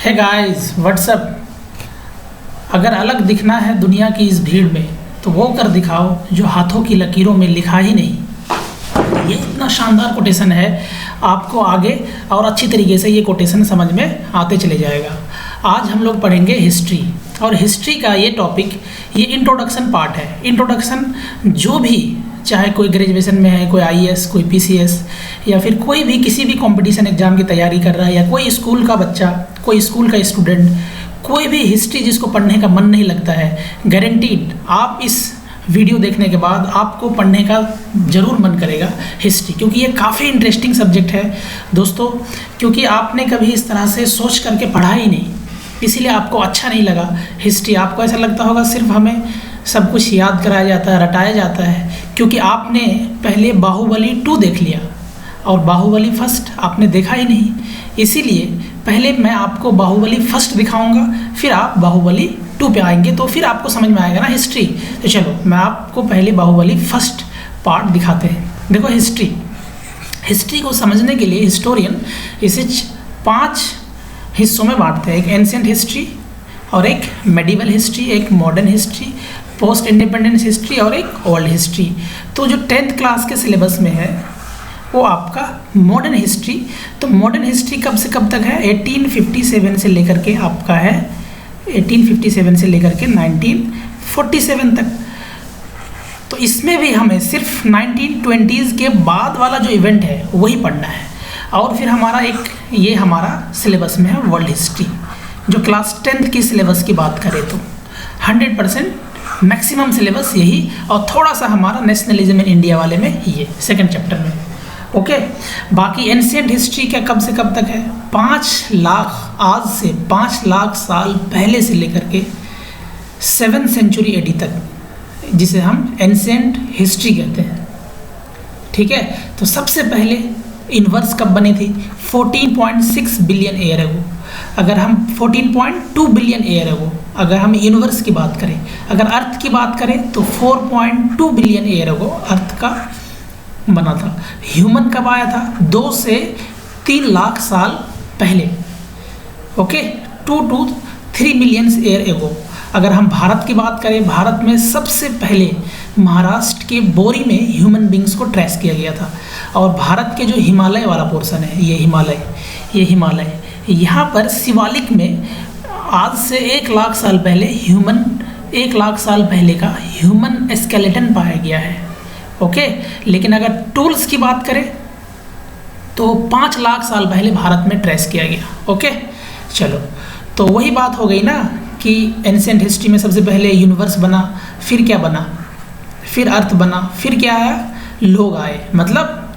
है guys what's up. अगर अलग दिखना है दुनिया की इस भीड़ में तो वो कर दिखाओ जो हाथों की लकीरों में लिखा ही नहीं। ये इतना शानदार कोटेशन है, आपको आगे और अच्छी तरीके से ये कोटेशन समझ में आते चले जाएगा। आज हम लोग पढ़ेंगे हिस्ट्री, और हिस्ट्री का ये टॉपिक ये इंट्रोडक्शन पार्ट है। इंट्रोडक्शन जो भी, चाहे कोई ग्रेजुएशन में है, कोई आईएएस, कोई पीसीएस, या फिर कोई भी किसी भी कंपटीशन एग्जाम की तैयारी कर रहा है, या कोई स्कूल का बच्चा, कोई स्कूल का स्टूडेंट, कोई भी हिस्ट्री जिसको पढ़ने का मन नहीं लगता है, गारंटीड आप इस वीडियो देखने के बाद आपको पढ़ने का ज़रूर मन करेगा हिस्ट्री, क्योंकि ये काफ़ी इंटरेस्टिंग सब्जेक्ट है दोस्तों। क्योंकि आपने कभी इस तरह से सोच करके पढ़ा ही नहीं, इसीलिए आपको अच्छा नहीं लगा हिस्ट्री। आपको ऐसा लगता होगा सिर्फ हमें सब कुछ याद कराया जाता है, रटाया जाता है, क्योंकि आपने पहले बाहुबली 2 देख लिया और बाहुबली फर्स्ट आपने देखा ही नहीं। इसीलिए पहले मैं आपको बाहुबली फर्स्ट दिखाऊंगा, फिर आप बाहुबली 2 पे आएंगे, तो फिर आपको समझ में आएगा ना हिस्ट्री। तो चलो मैं आपको पहले बाहुबली फर्स्ट पार्ट दिखाते हैं। देखो हिस्ट्री को समझने के लिए हिस्टोरियन इसे 5 हिस्सों में बांटते हैं। एक एंशिएंट हिस्ट्री, और एक मेडिवल हिस्ट्री, एक modern history, post independence history, और एक ओल्ड हिस्ट्री। तो जो 10th क्लास के सिलेबस में है वो आपका मॉडर्न हिस्ट्री। तो मॉडर्न हिस्ट्री कब से कब तक है? 1857 से लेकर के आपका है 1857 से लेकर के 1947 तक। तो इसमें भी हमें सिर्फ 1920s के बाद वाला जो इवेंट है वही पढ़ना है। और फिर हमारा सिलेबस में है वर्ल्ड हिस्ट्री, जो क्लास 10th की सिलेबस की बात करें तो 100% मैक्सिमम सिलेबस यही, और थोड़ा सा हमारा नेशनलिज्म इन इंडिया वाले में ये सेकंड चैप्टर में। ओके, बाकी एंशिएंट हिस्ट्री का कब से कब तक है? 5 लाख, आज से 5 लाख साल पहले से लेकर के 7th सेंचुरी AD तक, जिसे हम एंशिएंट हिस्ट्री कहते हैं। ठीक है, तो सबसे पहले यूनिवर्स कब बनी थी? 14.6 बिलियन ईयर एगो। अगर हम 14.2 बिलियन ईयर एगो, अगर हम यूनिवर्स की बात करें, अगर अर्थ की बात करें तो 4.2 बिलियन ईयर एगो अर्थ का बना था। ह्यूमन कब आया था? 2 से 3 लाख साल पहले। Okay, 2 to 3 million year ago. अगर हम भारत की बात करें, भारत में सबसे पहले महाराष्ट्र के बोरी में ह्यूमन बींग्स को ट्रेस किया गया था। और भारत के जो हिमालय वाला पोर्शन है, ये हिमालय यहाँ पर शिवालिक में आज से 1 लाख साल पहले 1 लाख साल पहले का ह्यूमन स्केलेटन पाया गया है। ओके, लेकिन अगर टूल्स की बात करें तो 5 लाख साल पहले भारत में ट्रेस किया गया। ओके, चलो तो वही बात हो गई ना कि एंशिएंट हिस्ट्री में सबसे पहले यूनिवर्स बना, फिर क्या बना? फिर अर्थ बना, फिर क्या आया? लोग आए। मतलब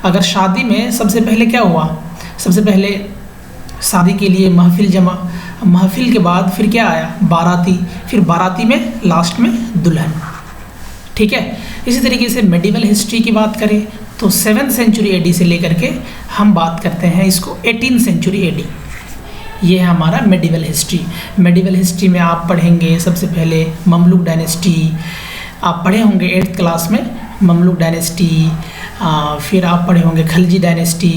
अगर शादी में सबसे पहले क्या हुआ? सबसे पहले शादी के लिए महफिल जमा, महफिल के बाद फिर क्या आया? बाराती, फिर बाराती में लास्ट में दुल्हन। ठीक है, इसी तरीके से मेडिवल हिस्ट्री की बात करें तो 7th सेंचुरी AD से लेकर के हम बात करते हैं इसको 18th सेंचुरी AD। ये है हमारा मेडिवल हिस्ट्री। मेडिवल हिस्ट्री में आप पढ़ेंगे सबसे पहले ममलुक डायनेस्टी, आप पढ़े होंगे 8th क्लास में ममलुक डायनेस्टी, फिर आप पढ़े होंगे खलजी डायनेस्टी,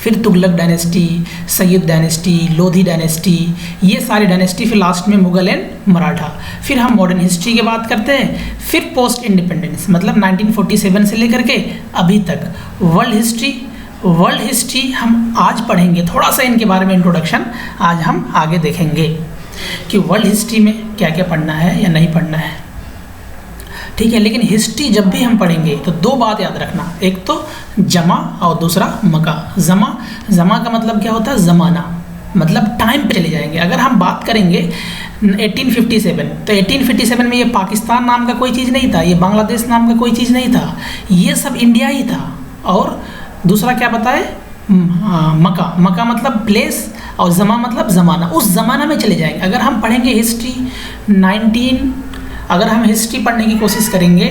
फिर Tughlaq dynasty, Syed dynasty, Lodhi dynasty, ये सारी डायनेस्टी, फिर लास्ट में मुगल एंड मराठा। फिर हम मॉडर्न हिस्ट्री की बात करते हैं, फिर पोस्ट इंडिपेंडेंस मतलब 1947 से लेकर के अभी तक। वर्ल्ड हिस्ट्री हम आज पढ़ेंगे, थोड़ा सा इनके बारे में इंट्रोडक्शन आज हम आगे देखेंगे कि वर्ल्ड हिस्ट्री में क्या क्या पढ़ना है या नहीं पढ़ना है। ठीक है, लेकिन हिस्ट्री जब भी हम पढ़ेंगे तो 2 बात याद रखना, एक तो जमा और दूसरा मका। जमा का मतलब क्या होता है? ज़माना, मतलब टाइम पे चले जाएंगे। अगर हम बात करेंगे 1857, तो 1857 में ये पाकिस्तान नाम का कोई चीज़ नहीं था, ये बांग्लादेश नाम का कोई चीज़ नहीं था, ये सब इंडिया ही था। और दूसरा क्या बताए? मका मतलब प्लेस, और जमा मतलब ज़माना, उस ज़माना में चले जाएंगे। अगर हम पढ़ेंगे हिस्ट्री अगर हम हिस्ट्री पढ़ने की कोशिश करेंगे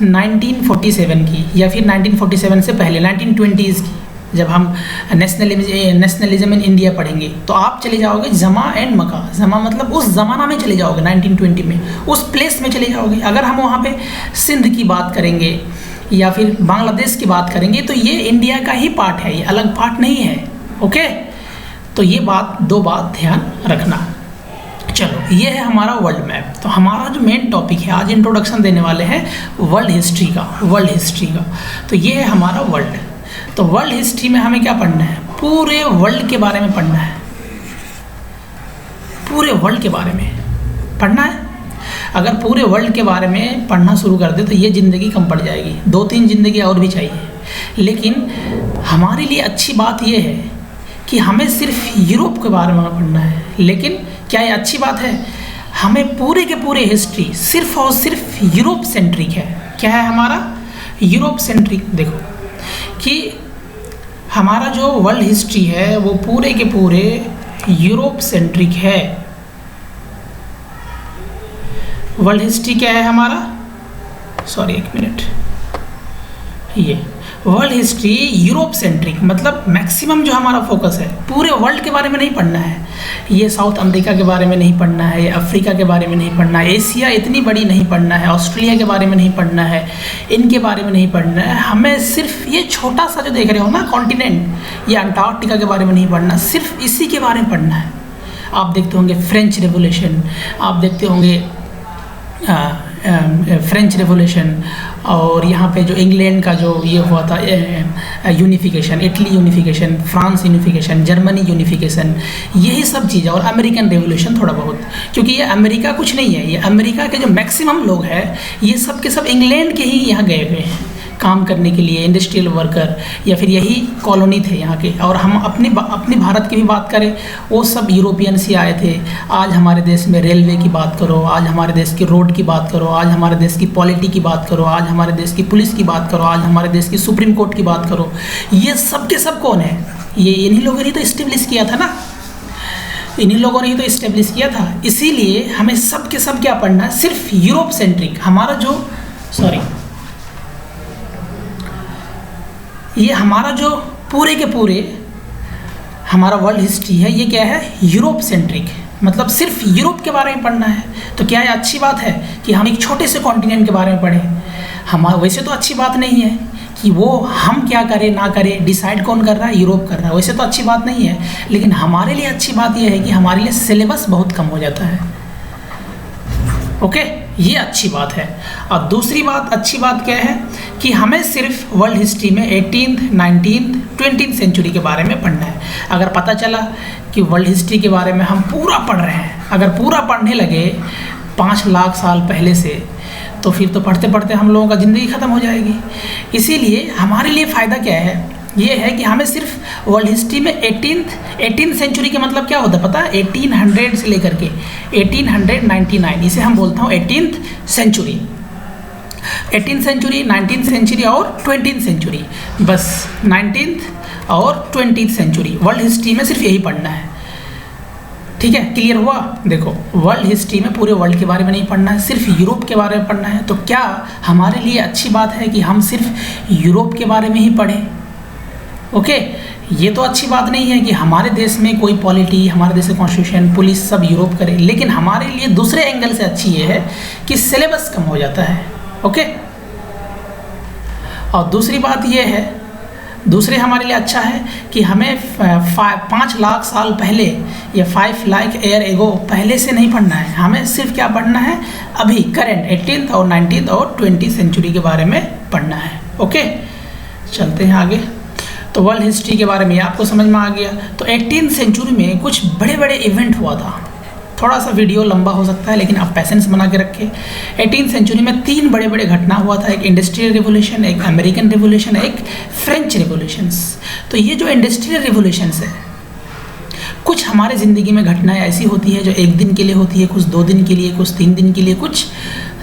1947 की, या फिर 1947 से पहले 1920s की, जब हम नेशनलिज्म इन इंडिया पढ़ेंगे तो आप चले जाओगे जमा एंड मका। जमा मतलब उस ज़माना में चले जाओगे, 1920 में, उस प्लेस में चले जाओगे। अगर हम वहाँ पे सिंध की बात करेंगे या फिर बांग्लादेश की बात करेंगे तो ये इंडिया का ही पार्ट है, ये अलग पार्ट नहीं है। ओके, तो ये दो बात ध्यान रखना। चलो, ये है हमारा वर्ल्ड मैप। तो हमारा जो मेन टॉपिक है, आज इंट्रोडक्शन देने वाले हैं वर्ल्ड हिस्ट्री का। तो ये है हमारा वर्ल्ड। तो वर्ल्ड हिस्ट्री में हमें क्या पढ़ना है? पूरे वर्ल्ड के बारे में पढ़ना है। पूरे वर्ल्ड के बारे में पढ़ना है। अगर पूरे वर्ल्ड के बारे में पढ़ना शुरू कर दे तो ये ज़िंदगी कम पड़ जाएगी, 2-3 ज़िंदगी और भी चाहिए। लेकिन हमारे लिए अच्छी बात ये है कि हमें सिर्फ यूरोप के बारे में पढ़ना है। लेकिन क्या ये अच्छी बात है? हमें पूरे के पूरे हिस्ट्री सिर्फ और सिर्फ यूरोप सेंट्रिक है। क्या है हमारा? Europe centric. देखो कि हमारा जो वर्ल्ड हिस्ट्री है वो पूरे के पूरे यूरोप सेंट्रिक है। वर्ल्ड हिस्ट्री क्या है हमारा? सॉरी, एक मिनट। ये वर्ल्ड हिस्ट्री यूरोप सेंट्रिक, मतलब मैक्सिमम जो हमारा फोकस है पूरे वर्ल्ड के बारे में नहीं पढ़ना है। ये साउथ अमेरिका के बारे में नहीं पढ़ना है, ये अफ्रीका के बारे में नहीं पढ़ना है, एशिया इतनी बड़ी नहीं पढ़ना है, ऑस्ट्रेलिया के बारे में नहीं पढ़ना है, इनके बारे में नहीं पढ़ना है। हमें सिर्फ ये छोटा सा जो देख रहे हो ना कॉन्टिनेंट, ये अंटार्कटिका के बारे में नहीं पढ़ना, सिर्फ इसी के बारे में पढ़ना है। आप देखते होंगे फ्रेंच रेवोल्यूशन, आप देखते होंगे फ्रेंच रेवोल्यूशन, और यहाँ पे जो इंग्लैंड का जो ये हुआ था unification, Italy unification, France unification, Germany unification, यही सब चीज़ें, और अमेरिकन रेवोल्यूशन थोड़ा बहुत। क्योंकि ये अमेरिका कुछ नहीं है, ये अमेरिका के जो मैक्सिमम लोग हैं ये सब के सब इंग्लैंड के ही यहाँ गए हुए हैं काम करने के लिए, इंडस्ट्रियल वर्कर, या फिर यही कॉलोनी थे यहाँ के। और हम अपनी भारत की भी बात करें, वो सब यूरोपियंस ही आए थे। आज हमारे देश में रेलवे की बात करो, आज हमारे देश की रोड की बात करो, आज हमारे देश की पॉलिटी की बात करो, आज हमारे देश की पुलिस की बात करो, आज हमारे देश की सुप्रीम कोर्ट की बात करो, ये सब के सब कौन है? ये इन्हीं लोगों ने तो इस्टेब्लिश किया था ना, इन्हीं लोगों ने ही तो इस्टेब्लिश किया था। इसीलिए हमें सब के सब क्या पढ़ना है? सिर्फ यूरोप सेंट्रिक। हमारा जो ये हमारा जो पूरे के पूरे हमारा वर्ल्ड हिस्ट्री है, ये क्या है? यूरोप सेंट्रिक, मतलब सिर्फ यूरोप के बारे में पढ़ना है। तो क्या ये अच्छी बात है कि हम एक छोटे से कॉन्टिनेंट के बारे में पढ़ें? हमारा वैसे तो अच्छी बात नहीं है कि वो हम क्या करें ना करें, डिसाइड कौन कर रहा है? यूरोप कर रहा है। वैसे तो अच्छी बात नहीं है, लेकिन हमारे लिए अच्छी बात यह है कि हमारे लिए सिलेबस बहुत कम हो जाता है। ओके, ये अच्छी बात है। और दूसरी बात, अच्छी बात क्या है कि हमें सिर्फ वर्ल्ड हिस्ट्री में 18th, 19th, 20th सेंचुरी के बारे में पढ़ना है। अगर पता चला कि वर्ल्ड हिस्ट्री के बारे में हम पूरा पढ़ रहे हैं, अगर पूरा पढ़ने लगे 5 लाख साल पहले से, तो फिर तो पढ़ते पढ़ते हम लोगों का ज़िंदगी ख़त्म हो जाएगी। इसीलिए हमारे लिए फ़ायदा क्या है? ये है कि हमें सिर्फ वर्ल्ड हिस्ट्री में 18th सेंचुरी के मतलब क्या होता है पता है? 1800 से लेकर के 1899, इसे हम बोलता हूँ 18th century. 18th century, 19th century और 20th सेंचुरी, बस 19th और 20th सेंचुरी वर्ल्ड हिस्ट्री में सिर्फ यही पढ़ना है। ठीक है, क्लियर हुआ? देखो, वर्ल्ड हिस्ट्री में पूरे वर्ल्ड के बारे में नहीं पढ़ना है, सिर्फ यूरोप के बारे में पढ़ना है। तो क्या हमारे लिए अच्छी बात है कि हम सिर्फ यूरोप के बारे में ही पढ़ें? ओके, ये तो अच्छी बात नहीं है कि हमारे देश में कोई पॉलिटी, हमारे देश का कॉन्स्टिट्यूशन, पुलिस सब यूरोप करे। लेकिन हमारे लिए दूसरे एंगल से अच्छी ये है कि सिलेबस कम हो जाता है। ओके, और दूसरी बात ये है, दूसरे हमारे लिए अच्छा है कि हमें 5 लाख साल पहले या 5 लाख ईयर एगो पहले से नहीं पढ़ना है। हमें सिर्फ क्या पढ़ना है? अभी करंट 18th और 19th और 20th सेंचुरी के बारे में पढ़ना है। ओके, चलते हैं आगे। तो वर्ल्ड हिस्ट्री के बारे में आपको समझ में आ गया। तो 18th सेंचुरी में कुछ बड़े बड़े इवेंट हुआ था। थोड़ा सा वीडियो लंबा हो सकता है, लेकिन आप पैसेंस बना के रखें। 18th सेंचुरी में 3 बड़े बड़े घटना हुआ था, एक इंडस्ट्रियल रिवोल्यूशन, एक अमेरिकन रिवोल्यूशन, एक फ्रेंच रिवोल्यूशंस। तो ये जो इंडस्ट्रियल रिवोल्यूशंस है, कुछ हमारे ज़िंदगी में घटनाएं ऐसी होती है जो 1 दिन के लिए होती है, कुछ 2 दिन के लिए, कुछ 3 दिन के लिए, कुछ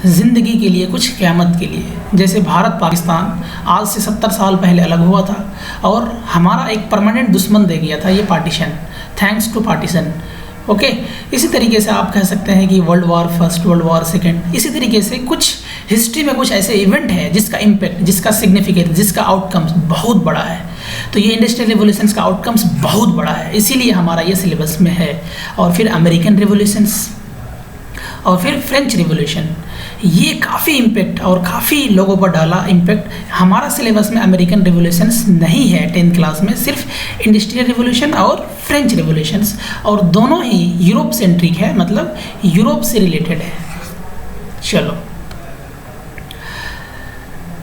ज़िंदगी के लिए, कुछ क़यामत के लिए। जैसे भारत पाकिस्तान आज से 70 साल पहले अलग हुआ था और हमारा एक परमानेंट दुश्मन दे गया था ये partition, thanks to partition. Okay, इसी तरीके से आप कह सकते हैं कि world war first, world war second, इसी तरीके से कुछ हिस्ट्री में कुछ ऐसे इवेंट है जिसका इम्पैक्ट, जिसका सिग्निफिकेंस, जिसका आउटकम्स बहुत बड़ा है। तो ये इंडस्ट्रियल रिवोल्यूशंस का आउटकम्स बहुत बड़ा है, इसीलिए हमारा ये सिलेबस में है। और फिर अमेरिकन रिवोल्यूशंस और फिर फ्रेंच रिवोल्यूशन, ये काफ़ी इम्पेक्ट और काफ़ी लोगों पर डाला इम्पेक्ट। हमारा सिलेबस में अमेरिकन रिवोल्यूशंस नहीं है 10th क्लास में, सिर्फ इंडस्ट्रियल रिवोल्यूशन और फ्रेंच रिवोल्यूशंस, और दोनों ही यूरोप सेंट्रिक है, मतलब यूरोप से रिलेटेड है। चलो,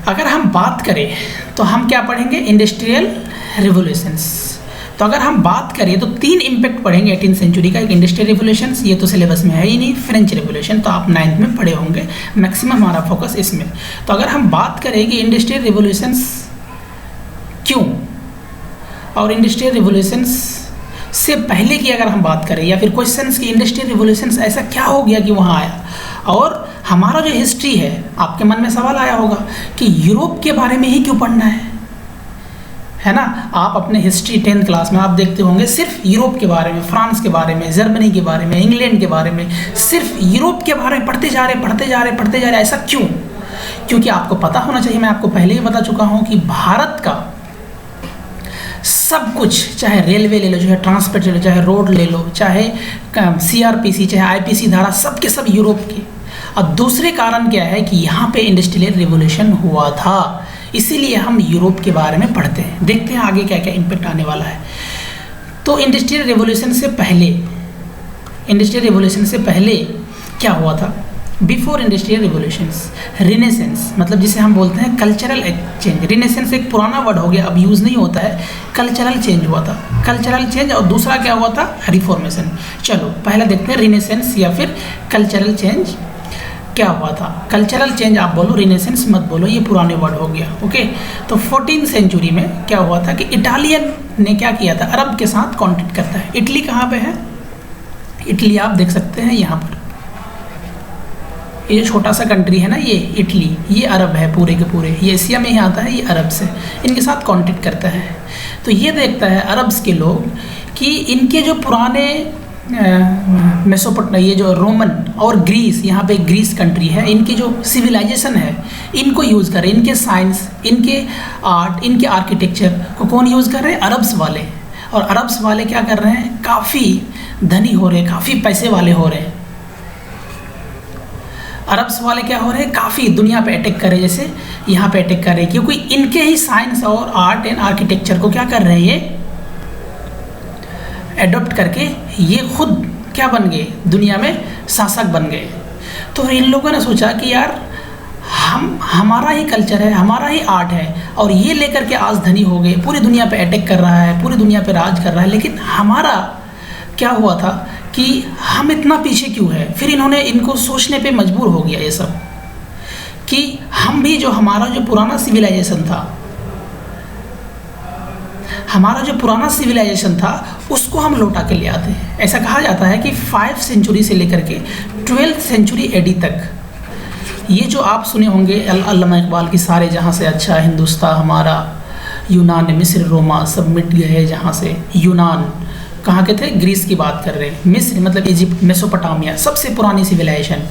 अगर हम बात करें तो हम क्या पढ़ेंगे, इंडस्ट्रियल रिवोल्यूशंस। तो अगर हम बात करें तो 3 इम्पैक्ट पढ़ेंगे 18th सेंचुरी का। एक इंडस्ट्रियल रिवोल्यूशंस, ये तो सिलेबस में है ही नहीं। फ्रेंच रिवोल्यूशन तो आप 9th में पढ़े होंगे, मैक्सिमम हमारा फोकस इसमें। तो अगर हम बात करें कि इंडस्ट्रियल रिवोल्यूशंस क्यों, और इंडस्ट्रियल रिवोल्यूशंस से पहले की अगर हम बात करें, या फिर क्वेश्चंस की इंडस्ट्रियल रिवोल्यूशंस ऐसा क्या हो गया कि वहाँ आया, और हमारा जो हिस्ट्री है, आपके मन में सवाल आया होगा कि यूरोप के बारे में ही क्यों पढ़ना है ना। आप अपने हिस्ट्री 10th क्लास में आप देखते होंगे सिर्फ यूरोप के बारे में, फ्रांस के बारे में, जर्मनी के बारे में, इंग्लैंड के बारे में, सिर्फ यूरोप के बारे में पढ़ते जा रहे। ऐसा क्यों? क्योंकि आपको पता होना चाहिए, मैं आपको पहले ही बता चुका हूँ कि भारत का सब कुछ, चाहे रेलवे ले लो, चाहे ट्रांसपोर्ट ले लो, चाहे रोड ले लो, चाहे CRPC, चाहे IPC धारा, सब के सब यूरोप के। और दूसरे कारण क्या है कि यहाँ पे इंडस्ट्रियल रिवोल्यूशन हुआ था, इसीलिए हम यूरोप के बारे में पढ़ते हैं। देखते हैं आगे क्या क्या इम्पेक्ट आने वाला है। तो इंडस्ट्रियल रिवोल्यूशन से पहले क्या हुआ था? बिफोर इंडस्ट्रियल रिवोल्यूशंस, रिनेसेंस, मतलब जिसे हम बोलते हैं कल्चरल चेंज। रिनेसेंस एक पुराना वर्ड हो गया, अब यूज़ नहीं होता है। कल्चरल चेंज हुआ था, कल्चरल चेंज, और दूसरा क्या हुआ था? रिफॉर्मेशन। चलो पहले देखते हैं रिनेसेंस या फिर कल्चरल चेंज क्या हुआ था। कल्चरल चेंज आप बोलो, रिनेसेंस मत बोलो, ये पुराने वर्ड हो गया। ओके, तो 14th सेंचुरी में क्या हुआ था कि इटालियन ने क्या किया था, अरब के साथ कॉन्टेक्ट करता है। इटली कहाँ पे है? इटली आप देख सकते हैं यहाँ पर, ये छोटा सा कंट्री है ना, ये इटली, ये अरब है पूरे के पूरे, ये एशिया में ही आता है, ये अरब से इनके साथ कांटेक्ट करता है। तो ये देखता है अरब्स के लोग कि इनके जो पुराने मेसोपोटामिया, ये जो रोमन और ग्रीस, यहाँ पे ग्रीस कंट्री है, इनकी जो सिविलाइजेशन है इनको यूज़ कर रहे हैं, इनके साइंस, इनके आर्ट, इनके आर्किटेक्चर को कौन यूज़ कर रहे हैं? अरब्स वाले। और अरब्स वाले क्या कर रहे हैं? काफ़ी धनी हो रहे हैं, काफ़ी पैसे वाले हो रहे हैं। अरब्स वाले क्या हो रहे हैं? काफ़ी दुनिया पे अटैक कर रहे हैं, जैसे यहाँ पे अटैक कर रहे हैं, क्योंकि इनके ही साइंस और आर्ट एंड आर्किटेक्चर को क्या कर रहे हैं? ये एडॉप्ट करके ये खुद क्या बन गए? दुनिया में शासक बन गए। तो इन लोगों ने सोचा कि यार हमारा ही कल्चर है, हमारा ही आर्ट है, और ये लेकर के आज धनी हो गए, पूरी दुनिया पे अटैक कर रहा है, पूरी दुनिया पे राज कर रहा है, लेकिन हमारा क्या हुआ था कि हम इतना पीछे क्यों है? फिर इन्होंने इनको सोचने पे मजबूर हो गया ये सब, कि हम भी जो हमारा जो पुराना सिविलाइजेशन था, उसको हम लौटा के ले आते हैं। ऐसा कहा जाता है कि 5th सेंचुरी से लेकर के 12th सेंचुरी AD तक, ये जो आप सुने होंगे अल्लामा इकबाल की सारे जहाँ से अच्छा हिंदुस्तान हमारा, यूनान मिस्र रोमा सब मिट गए जहाँ से। यूनान कहाँ के थे? ग्रीस की बात कर रहे हैं। मिस्र मतलब इजिप्ट, मेसोपोटामिया सबसे पुरानी सिविलाइजेशन।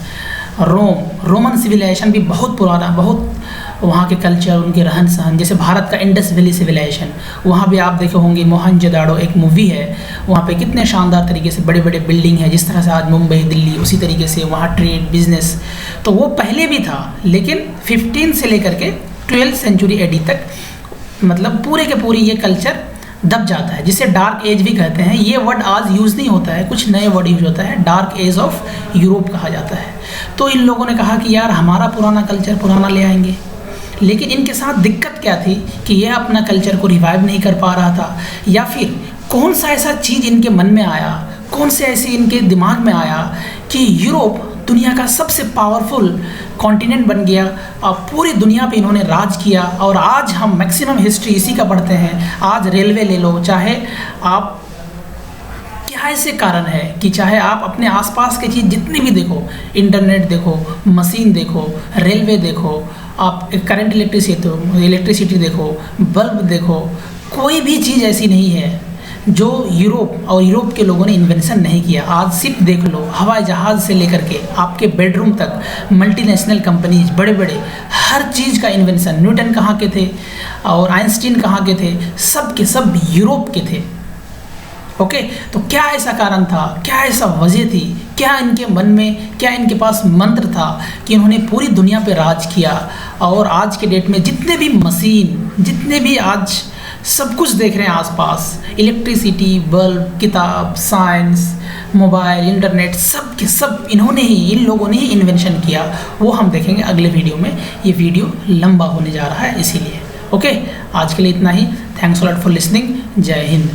रोमन सिविलाइजेशन भी बहुत पुराना, बहुत वहाँ के कल्चर, उनके रहन सहन, जैसे भारत का इंडस वैली सिविलाइजेशन, वहाँ भी आप देखे होंगे मोहनजोदाड़ो एक मूवी है, वहाँ पे कितने शानदार तरीके से बड़े बड़े बिल्डिंग है, जिस तरह से आज मुंबई दिल्ली, उसी तरीके से वहाँ ट्रेड बिजनेस, तो वो पहले भी था, लेकिन 15 से लेकर के 12th सेंचुरी AD तक मतलब पूरे के पूरे ये कल्चर दब जाता है, जिसे डार्क एज भी कहते हैं। ये वर्ड आज यूज़ नहीं होता है, कुछ नए वर्ड यूज होता है, डार्क एज ऑफ यूरोप कहा जाता है। तो इन लोगों ने कहा कि यार हमारा पुराना कल्चर पुराना ले आएंगे, लेकिन इनके साथ दिक्कत क्या थी कि ये अपना कल्चर को रिवाइव नहीं कर पा रहा था, या फिर कौन सा ऐसा चीज़ इनके मन में आया, कौन से ऐसे इनके दिमाग में आया कि यूरोप दुनिया का सबसे पावरफुल कॉन्टिनेंट बन गया और पूरी दुनिया पे इन्होंने राज किया, और आज हम मैक्सिमम हिस्ट्री इसी का पढ़ते हैं। आज रेलवे ले लो, चाहे आप क्या ऐसे कारण है कि चाहे आप अपने आसपास की चीज़ जितनी भी देखो, इंटरनेट देखो, मशीन देखो, रेलवे देखो, आप करंट इलेक्ट्रिसिटी देखो, बल्ब देखो, कोई भी चीज़ ऐसी नहीं है जो यूरोप और यूरोप के लोगों ने इन्वेंशन नहीं किया। आज सिर्फ देख लो, हवाई जहाज़ से लेकर के आपके बेडरूम तक, मल्टीनेशनल कंपनीज, बड़े बड़े हर चीज़ का इन्वेंशन, न्यूटन कहाँ के थे और आइंस्टीन कहाँ के थे? सब के सब यूरोप के थे। ओके, तो क्या ऐसा कारण था, क्या ऐसा वजह थी, क्या इनके मन में, क्या इनके पास मंत्र था कि इन्होंने पूरी दुनिया पे राज किया। और आज के डेट में जितने भी मशीन, जितने भी आज सब कुछ देख रहे हैं आसपास, इलेक्ट्रिसिटी, बल्ब, किताब, साइंस, मोबाइल, इंटरनेट, सब के सब इन्होंने ही, इन लोगों ने ही इन्वेंशन किया। वो हम देखेंगे अगले वीडियो में। ये वीडियो लंबा होने जा रहा है इसीलिए। ओके, आज के लिए इतना ही। Thanks a lot for listening. Jai Hind.